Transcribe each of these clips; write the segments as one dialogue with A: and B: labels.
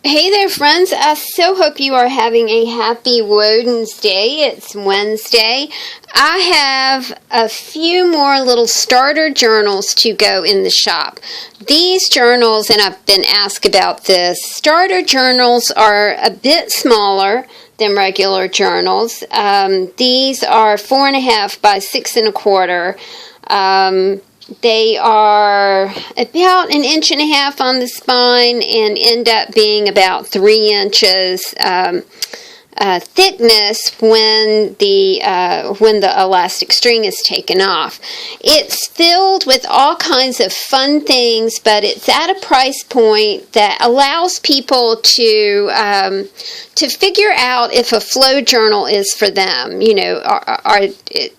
A: Hey there, friends. I so hope you are having a happy Woden's Day. It's Wednesday. I have a few more little starter journals to go in the shop. These journals, and I've been asked about this, starter journals are a bit smaller than regular journals. These are 4.5 by 6.25. They are about 1.5 inches on the spine and end up being about 3 inches thickness when the elastic string is taken off. It's filled with all kinds of fun things, but it's at a price point that allows people to figure out if a flow journal is for them. You know,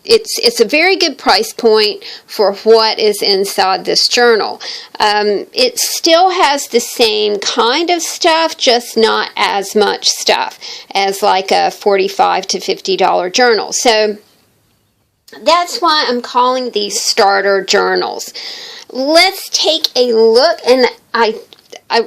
A: it's a very good price point for what is inside this journal. It still has the same kind of stuff, just not as much stuff as like a $45 to $50 journal. So that's why I'm calling these starter journals. Let's take a look, and I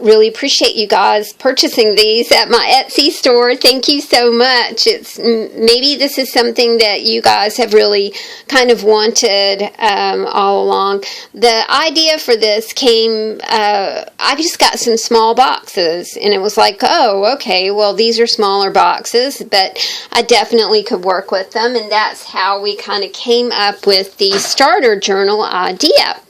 A: really appreciate you guys purchasing these at my Etsy store. Thank you so much. Maybe this is something that you guys have really kind of wanted all along. The idea for this came, I just got some small boxes, and it was like, oh, okay, well, these are smaller boxes, but I definitely could work with them, and that's how we kind of came up with the starter journal idea.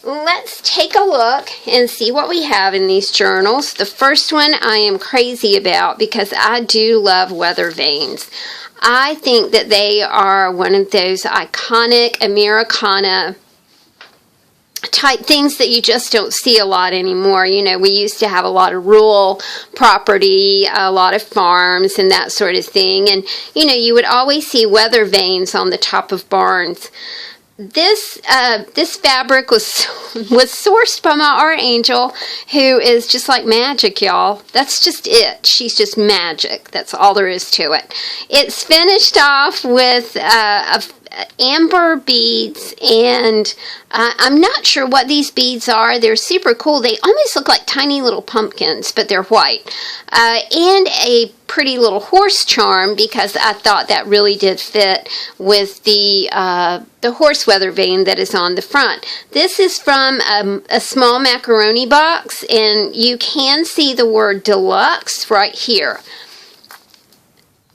A: Let's take a look and see what we have in these journals. The first one I am crazy about because I do love Weathervanes. I think that they are one of those iconic Americana type things that you just don't see a lot anymore. You know, we used to have a lot of rural property, a lot of farms and that sort of thing. And, you know, you would always see Weathervanes on the top of barns. This fabric was sourced by my art angel, who is just like magic, y'all. That's just it. She's just magic. That's all there is to it. It's finished off with amber beads, and I'm not sure what these beads are. They're super cool. They almost look like tiny little pumpkins, but they're white. And a pretty little horse charm, because I thought that really did fit with the horse Weathervane that is on the front. This is from a small macaroni box, and you can see the word deluxe right here.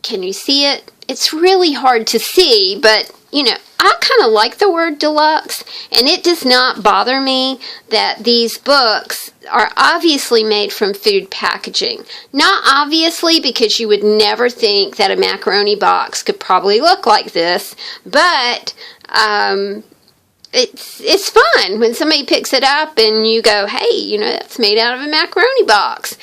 A: Can you see it? It's really hard to see, but you know, I kind of like the word deluxe, and it does not bother me that these books are obviously made from food packaging. Not obviously, because you would never think that a macaroni box could probably look like this, but it's fun when somebody picks it up and you go, hey, you know, that's made out of a macaroni box.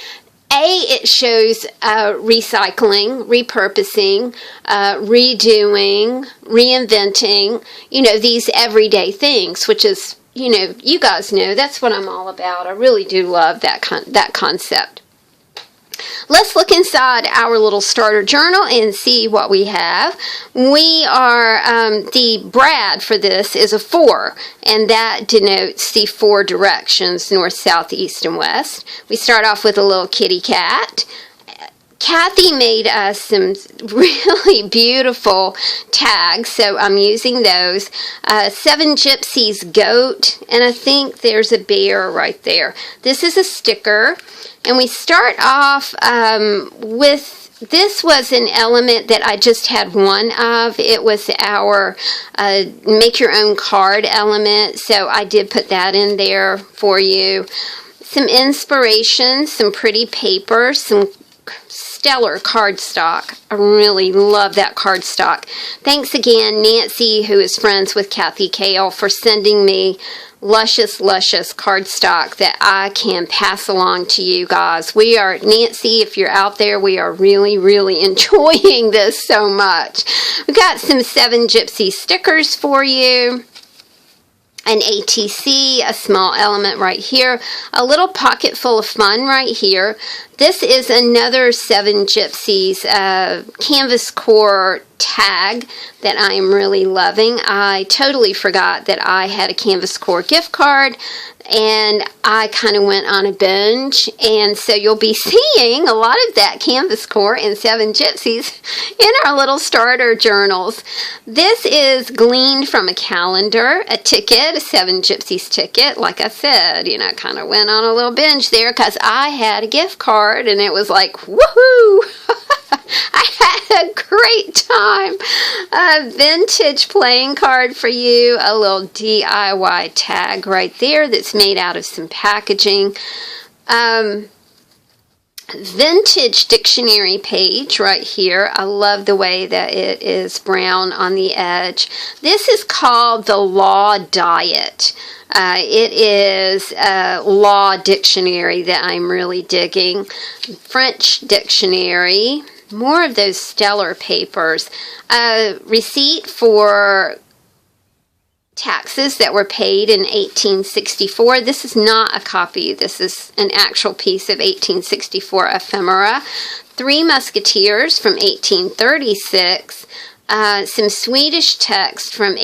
A: It shows recycling, repurposing, redoing, reinventing, you know, these everyday things, which is, you know, you guys know that's what I'm all about. I really do love that concept. Let's look inside our little starter journal and see what we have. We are, the brad for this is a 4, and that denotes the 4 directions, north, south, east, and west. We start off with a little kitty cat. Kathy made us some really beautiful tags, so I'm using those. 7 Gypsies goat, and I think there's a bear right there. This is a sticker, and we start off with, this was an element that I just had one of. It was our make your own card element, so I did put that in there for you. Some inspiration, some pretty paper, some stellar cardstock. I really love that cardstock. Thanks again, Nancy, who is friends with Kathy Kale, for sending me luscious cardstock that I can pass along to you guys. We are, Nancy, if you're out there, we are really enjoying this so much. We got some 7 Gypsy stickers for you. An ATC, a small element right here, a little pocket full of fun right here. This is another 7 Gypsies canvas core tag that I am really loving. I totally forgot that I had a Canvas Core gift card, and I kind of went on a binge, and so you'll be seeing a lot of that Canvas Core and Seven Gypsies in our little starter journals. This is gleaned from a calendar, a ticket, a Seven Gypsies ticket. Like I said, you know, kind of went on a little binge there because I had a gift card, and it was like, woohoo! I had a great time. A vintage playing card for you, a little DIY tag right there that's made out of some packaging. Vintage dictionary page right here. I love the way that it is brown on the edge. This is called the Law Diet. It is a law dictionary that I'm really digging. French dictionary. More of those stellar papers. Receipt for taxes that were paid in 1864. This is not a copy. This is an actual piece of 1864 ephemera. Three Musketeers from 1836. Some Swedish text from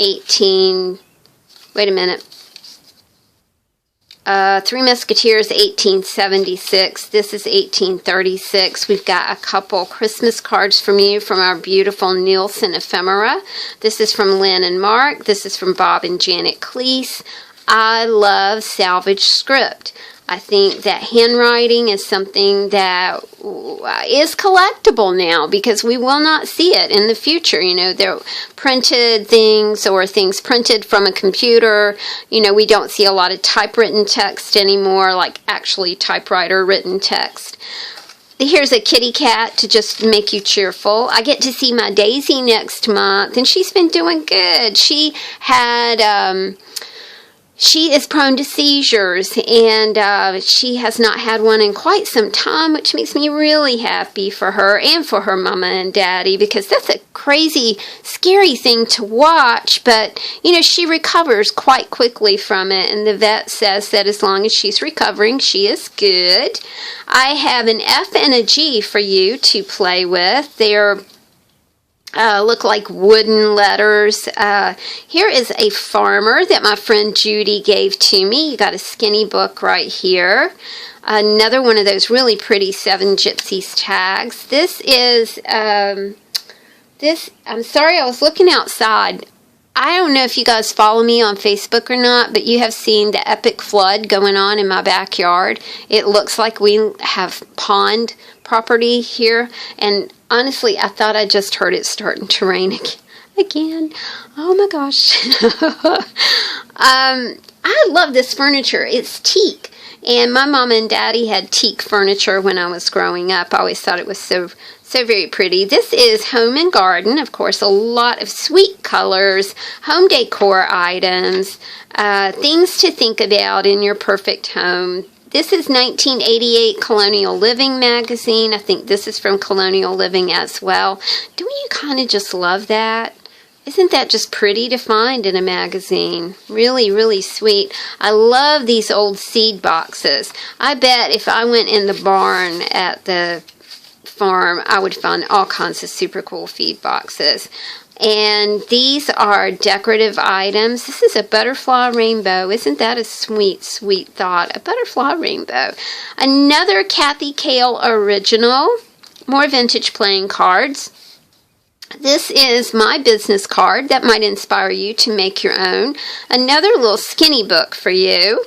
A: Three Musketeers, 1876. This is 1836. We've got a couple Christmas cards from you from our beautiful Nielsen ephemera. This is from Lynn and Mark. This is from Bob and Janet Cleese. I love salvage script. I think that handwriting is something that is collectible now because we will not see it in the future. You know, they're printed things or things printed from a computer. You know, we don't see a lot of typewritten text anymore, like actually typewriter written text. Here's a kitty cat to just make you cheerful. I get to see my Daisy next month, and she's been doing good. She is prone to seizures, and she has not had one in quite some time, which makes me really happy for her and for her mama and daddy, because that's a crazy, scary thing to watch, but, you know, she recovers quite quickly from it, and the vet says that as long as she's recovering, she is good. I have an F and a G for you to play with. They're look like wooden letters. Here is a farmer that my friend Judy gave to me. You got a skinny book right here. Another one of those really pretty Seven Gypsies tags. This is, I'm sorry, I was looking outside. I don't know if you guys follow me on Facebook or not, but you have seen the epic flood going on in my backyard. It looks like we have pond property here, and honestly, I thought I just heard it starting to rain again. Oh my gosh. I love this furniture. It's teak. And my mom and daddy had teak furniture when I was growing up. I always thought it was so very pretty. This is Home and Garden. Of course, a lot of sweet colors, home decor items, things to think about in your perfect home. This is 1988 Colonial Living magazine. I think this is from Colonial Living as well. Don't you kind of just love that? Isn't that just pretty to find in a magazine? Really, really sweet. I love these old seed boxes. I bet if I went in the barn at the farm, I would find all kinds of super cool feed boxes. And these are decorative items. This is a butterfly rainbow. Isn't that a sweet, sweet thought? A butterfly rainbow. Another Kathy Kale original. More vintage playing cards. This is my business card. That might inspire you to make your own. Another little skinny book for you.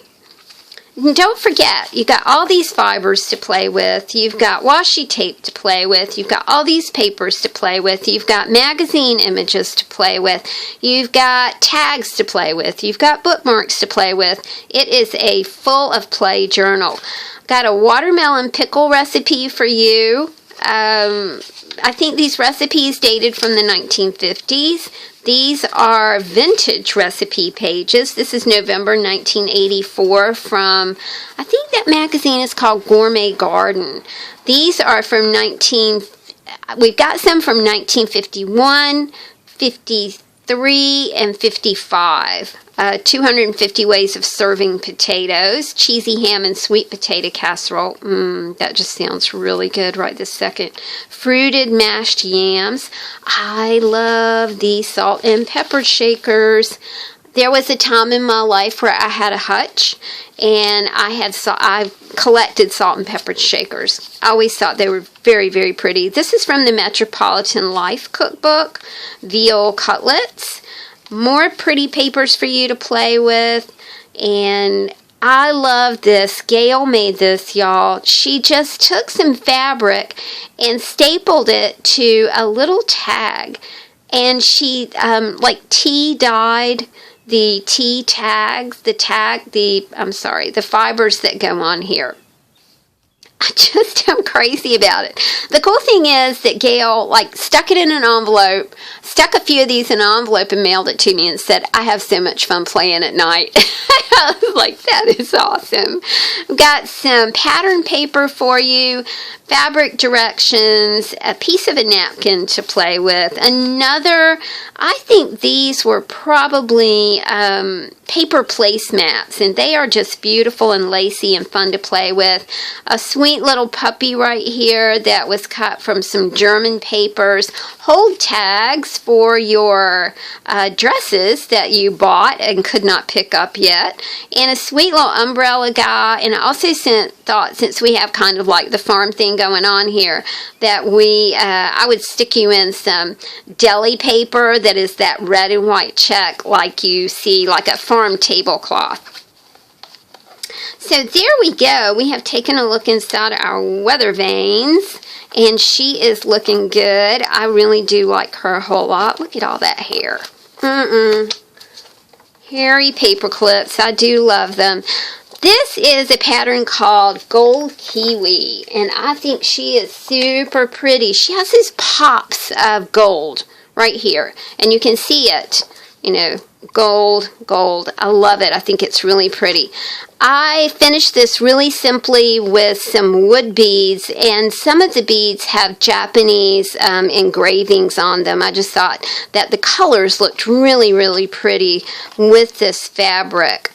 A: And don't forget, you've got all these fibers to play with. You've got washi tape to play with. You've got all these papers to play with. You've got magazine images to play with. You've got tags to play with. You've got bookmarks to play with. It is a full of play journal. Got a watermelon pickle recipe for you. I think these recipes dated from the 1950s. These are vintage recipe pages. This is November 1984 from, I think that magazine is called Gourmet Garden. These are from we've got some from 1951, 53, and 55. 250 ways of serving potatoes, cheesy ham and sweet potato casserole. That just sounds really good right this second. Fruited mashed yams. I love these salt and pepper shakers. There was a time in my life where I had a hutch, and I collected salt and pepper shakers. I always thought they were very, very pretty. This is from the Metropolitan Life cookbook. Veal cutlets. More pretty papers for you to play with, and I love this. Gail made this, y'all. She just took some fabric and stapled it to a little tag, and she tea-dyed the tea tags, the fibers that go on here. I just am crazy about it. The cool thing is that Gail stuck it in an envelope, stuck a few of these in an envelope and mailed it to me and said, I have so much fun playing at night. I was like, that is awesome. I've got some pattern paper for you, fabric directions, a piece of a napkin to play with. I think these were probably paper placemats, and they are just beautiful and lacy and fun to play with. A sweet little puppy right here that was cut from some German papers. Hold tags for your dresses that you bought and could not pick up yet. And a sweet little umbrella guy. And I also thought, since we have kind of like the farm thing going on here, that I would stick you in some deli paper that is that red and white check like you see, like a farm tablecloth. So there we go. We have taken a look inside our Weathervanes, and she is looking good. I really do like her a whole lot. Look at all that hair. Hairy paper clips. I do love them. This is a pattern called Gold Kiwi, and I think she is super pretty. She has these pops of gold right here, and you can see it, gold. I love it. I think it's really pretty. I finished this really simply with some wood beads, and some of the beads have Japanese engravings on them. I just thought that the colors looked really, really pretty with this fabric.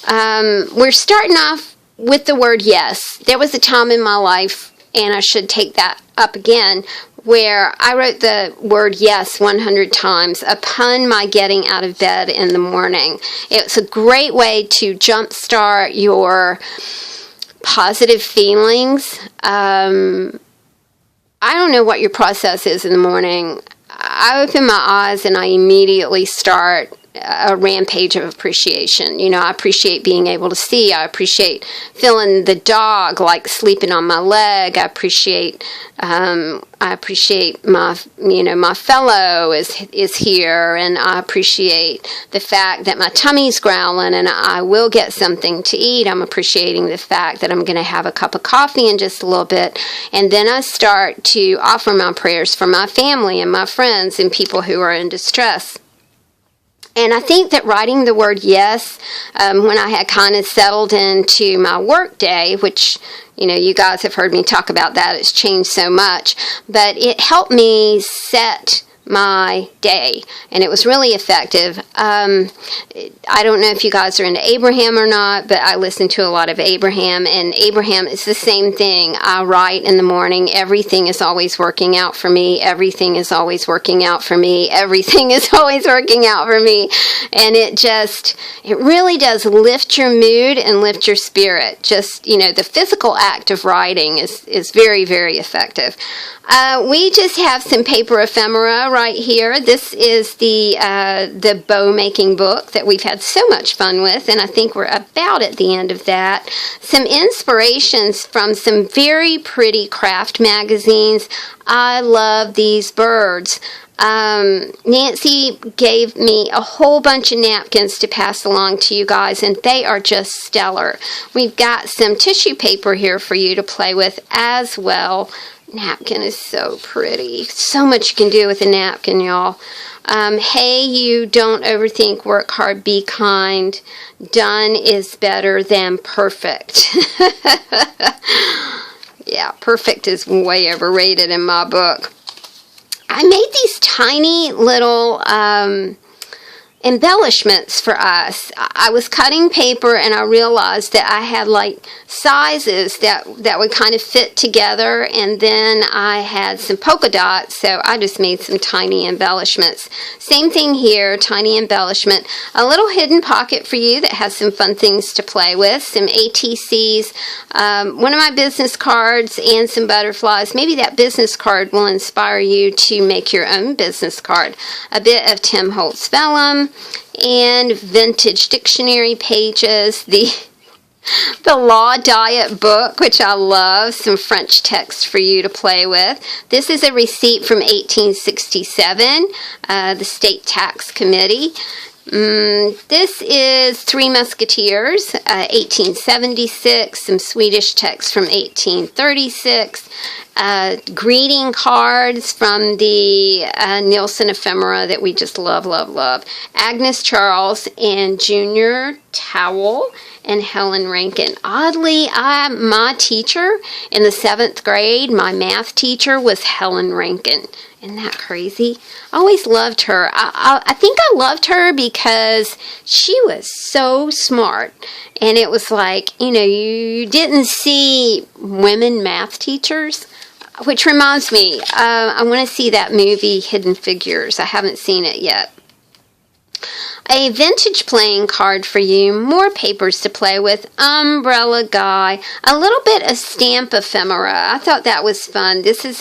A: We're starting off with the word yes. There was a time in my life, and I should take that up again, where I wrote the word yes 100 times upon my getting out of bed in the morning. It's a great way to jumpstart your positive feelings. I don't know what your process is in the morning. I open my eyes and I immediately start a rampage of appreciation. I appreciate being able to see. I appreciate feeling the dog sleeping on my leg. I appreciate my my fellow is here, and I appreciate the fact that my tummy's growling and I will get something to eat. I'm appreciating the fact that I'm going to have a cup of coffee in just a little bit, and then I start to offer my prayers for my family and my friends and people who are in distress. And I think that writing the word yes, when I had kind of settled into my work day, which, you guys have heard me talk about that, it's changed so much, but it helped me set my day, and it was really effective. I don't know if you guys are into Abraham or not, but I listen to a lot of Abraham, and Abraham is the same thing. I write in the morning, everything is always working out for me, everything is always working out for me, everything is always working out for me, and it really does lift your mood and lift your spirit. Just, the physical act of writing is very, very effective. We just have some paper ephemera right here. This is the bow making book that we've had so much fun with, and I think we're about at the end of that. Some inspirations from some very pretty craft magazines. I love these birds. Nancy gave me a whole bunch of napkins to pass along to you guys, and they are just stellar. We've got some tissue paper here for you to play with as well. Napkin is so pretty. So much you can do with a napkin, y'all. Hey, you don't overthink, work hard, be kind. Done is better than perfect. Yeah, perfect is way overrated in my book. I made these tiny little embellishments for us. I was cutting paper and I realized that I had like sizes that would kind of fit together, and then I had some polka dots, so I just made some tiny embellishments. Same thing here, tiny embellishment. A little hidden pocket for you that has some fun things to play with, some ATCs, one of my business cards, and some butterflies. Maybe that business card will inspire you to make your own business card. A bit of Tim Holtz vellum, and vintage dictionary pages, the Law Diet book, which I love, some French text for you to play with. This is a receipt from 1867, the State Tax Committee. This is Three Musketeers, 1876, some Swedish text from 1836, greeting cards from the Nielsen ephemera that we just love, love, love. Agnes Charles and Junior Towel and Helen Rankin. Oddly, my teacher in the 7th grade, my math teacher, was Helen Rankin. Isn't that crazy? I always loved her. I think I loved her because she was so smart. And it was like, you didn't see women math teachers. Which reminds me, I want to see that movie, Hidden Figures. I haven't seen it yet. A vintage playing card for you, more papers to play with, umbrella guy, a little bit of stamp ephemera. I thought that was fun. This is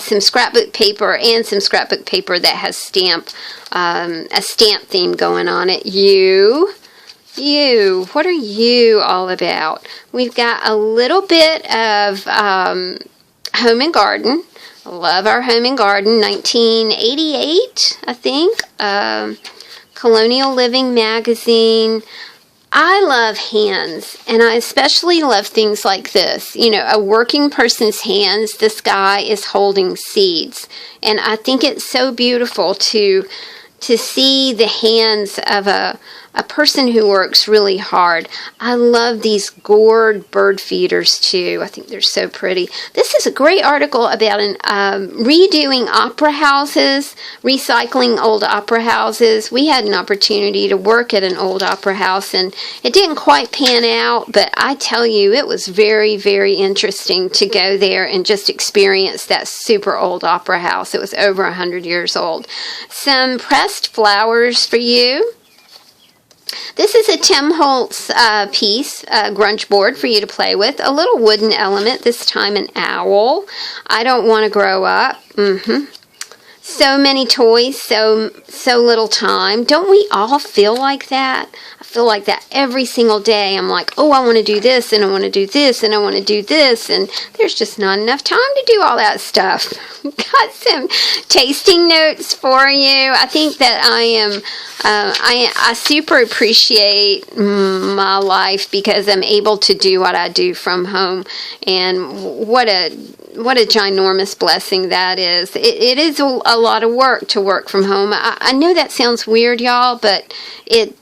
A: some scrapbook paper and some scrapbook paper that has a stamp theme going on it. You, what are you all about? We've got a little bit of Home and Garden. I love our Home and Garden, 1988, I think. Colonial Living magazine. I love hands, and I especially love things like this. A working person's hands. This guy is holding seeds, and I think it's so beautiful to see the hands of a person who works really hard. I love these gourd bird feeders too. I think they're so pretty. This is a great article about redoing opera houses, recycling old opera houses. We had an opportunity to work at an old opera house, and it didn't quite pan out, but I tell you, it was very, very interesting to go there and just experience that super old opera house. It was over 100 years old. Some pressed flowers for you. This is a Tim Holtz piece, grunge board for you to play with. A little wooden element, this time an owl. I don't want to grow up. So many toys, so little time. Don't we all feel like that? I feel like that every single day. I'm like, oh, I want to do this, and I want to do this, and I want to do this, and there's just not enough time to do all that stuff. Got some tasting notes for you. I think that I super appreciate my life because I'm able to do what I do from home, and what a ginormous blessing that is. It is a lot of work to work from home. I know that sounds weird, y'all, but it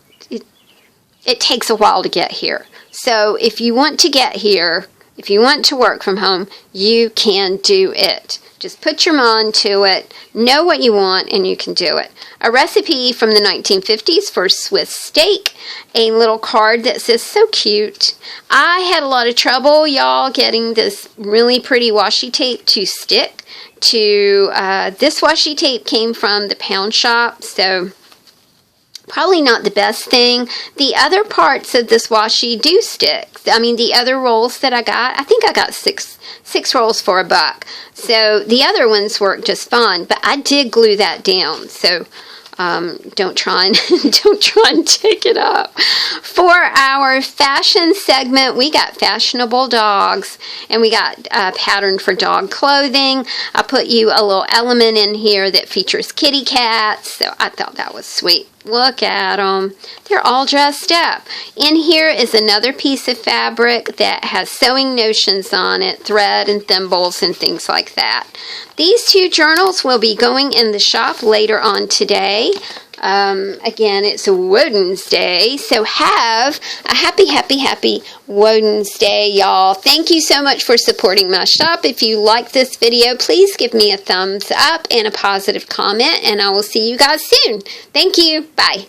A: takes a while to get here. So if you want to get here, if you want to work from home, you can do it. Just put your mind to it, know what you want, and you can do it. A recipe from the 1950s for Swiss steak. A little card that says, so cute. I had a lot of trouble, y'all, getting this really pretty washi tape to stick to, this washi tape came from the pound shop, so probably not the best thing. The other parts of this washi do stick. I mean, the other rolls that I think I got six rolls for $1. So the other ones work just fine, but I did glue that down. So don't try and take it up. For our fashion segment, we got fashionable dogs, and we got a pattern for dog clothing. I put you a little element in here that features kitty cats, so I thought that was sweet. Look at them. They're all dressed up. In here is another piece of fabric that has sewing notions on it, thread and thimbles and things like that. These two journals will be going in the shop later on today. Again, it's a Woden's Day, so have a happy Woden's Day, y'all. Thank you so much for supporting my shop. If you like this video, please give me a thumbs up and a positive comment, and I will see you guys soon. Thank you. Bye.